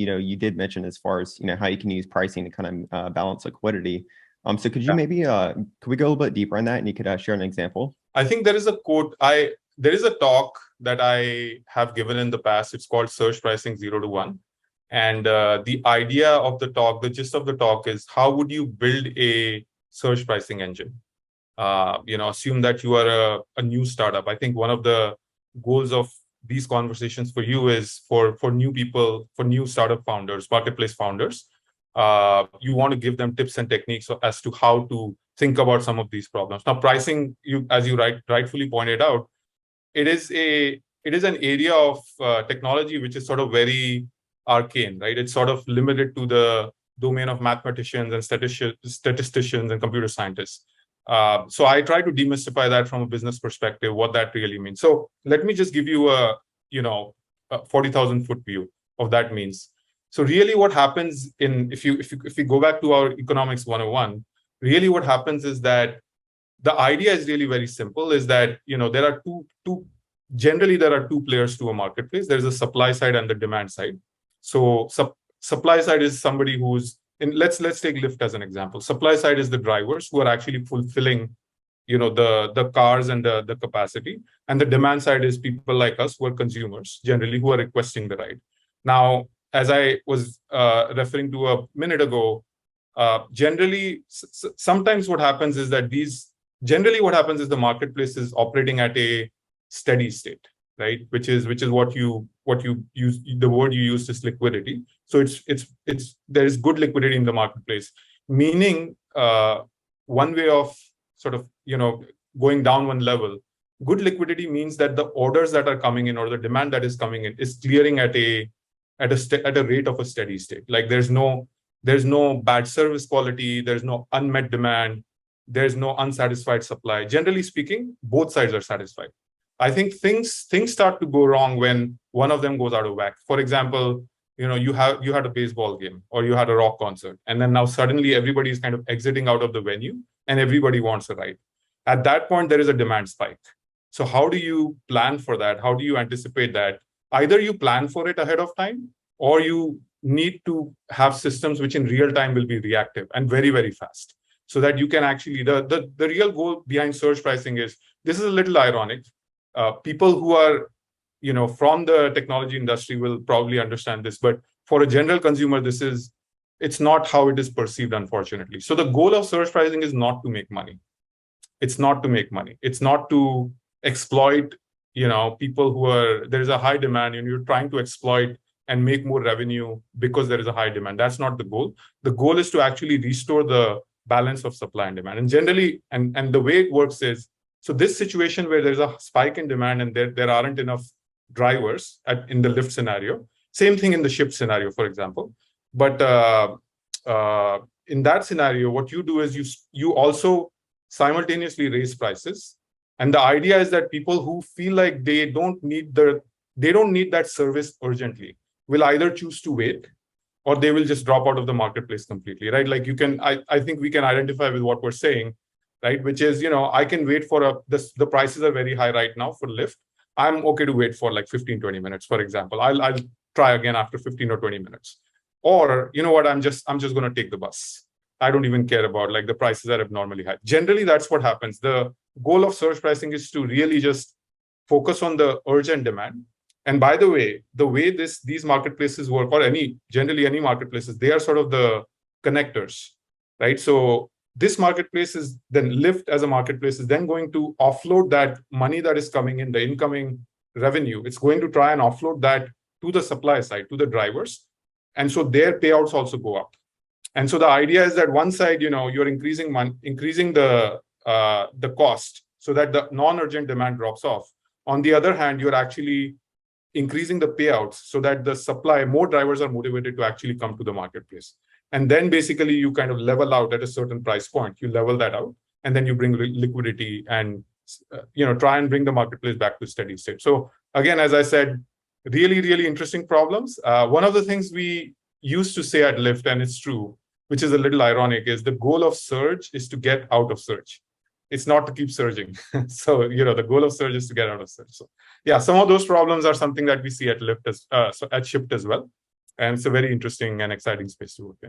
you did mention as far as, how you can use pricing to kind of balance liquidity. So could you Yeah. maybe, could we go a little bit deeper on that and you could share an example? I think there is a quote, there is a talk that I have given in the past. It's called Surge Pricing 0 to 1. And the idea of the talk, the gist of the talk is how would you build a surge pricing engine? Assume that you are a new startup. I think one of the goals of these conversations for you is for new people, for new startup founders, marketplace founders. You want to give them tips and techniques as to how to think about some of these problems. Now, pricing, as you rightfully pointed out, it is an area of technology which is sort of very arcane, right? It's sort of limited to the domain of mathematicians and statisticians and computer scientists. So I try to demystify that from a business perspective, what that really means. So let me just give you a 40,000 foot view of that means. So really what happens if we go back to our economics 101, really what happens is that the idea is really very simple, is that, there are generally there are two players to a marketplace. There's a supply side and the demand side. So supply side is somebody who's let's take Lyft as an example. Supply side is the drivers who are actually fulfilling, the cars and the capacity. And the demand side is people like us who are consumers, generally, who are requesting the ride. Now, as I was referring to a minute ago, generally, sometimes what happens is that the marketplace is operating at a steady state, right? Which is what you use, the word you used is liquidity. So there is good liquidity in the marketplace, meaning one way of sort of going down one level. Good liquidity means that the orders that are coming in or the demand that is coming in is clearing at a rate of a steady state. Like there's no bad service quality, there's no unmet demand, there's no unsatisfied supply. Generally speaking, both sides are satisfied. I think things start to go wrong when one of them goes out of whack. For example, you had a baseball game or you had a rock concert, and then now suddenly everybody is kind of exiting out of the venue and everybody wants a ride. At that point, there is a demand spike. So how do you plan for that? How do you anticipate that? Either you plan for it ahead of time, or you need to have systems which in real time will be reactive and very, very fast. So that you can actually, the real goal behind surge pricing is, this is a little ironic. People who are, from the technology industry will probably understand this, but for a general consumer, it's not how it is perceived, unfortunately. So the goal of surge pricing is not to make money. It's not to make money. It's not to exploit, people there is a high demand and you're trying to exploit and make more revenue because there is a high demand. That's not the goal. The goal is to actually restore the balance of supply and demand. And generally, and the way it works is, so this situation where there's a spike in demand and there aren't enough drivers in the Lyft scenario, same thing in the Shipt scenario, for example. But in that scenario, what you do is you also simultaneously raise prices. And the idea is that people who feel like they don't need that service urgently will either choose to wait or they will just drop out of the marketplace completely, right? Like I think we can identify with what we're saying, right? Which is, I can wait for the prices are very high right now for Lyft. I'm okay to wait for like 15, 20 minutes, for example. I'll try again after 15 or 20 minutes. Or, you know what, I'm just going to take the bus. I don't even care about like the prices are abnormally high. Generally, that's what happens. The goal of surge pricing is to really just focus on the urgent demand. And by the way these marketplaces work, or generally any marketplaces, they are sort of the connectors, right? So this marketplace is then Lyft as a marketplace is then going to offload that money that is coming in, the incoming revenue. It's going to try and offload that to the supply side, to the drivers. And so their payouts also go up. And so the idea is that one side, you're increasing the cost so that the non-urgent demand drops off. On the other hand, you're actually increasing the payouts so that the supply, more drivers are motivated to actually come to the marketplace. And then basically you kind of level out at a certain price point. You level that out, and then you bring liquidity and try and bring the marketplace back to steady state. So again, as I said, really, really interesting problems. One of the things we used to say at Lyft, and it's true, which is a little ironic, is the goal of surge is to get out of surge. It's not to keep surging. So, the goal of surge is to get out of surge. So, yeah, some of those problems are something that we see at Lyft, at Shipt as well. And it's a very interesting and exciting space to work in.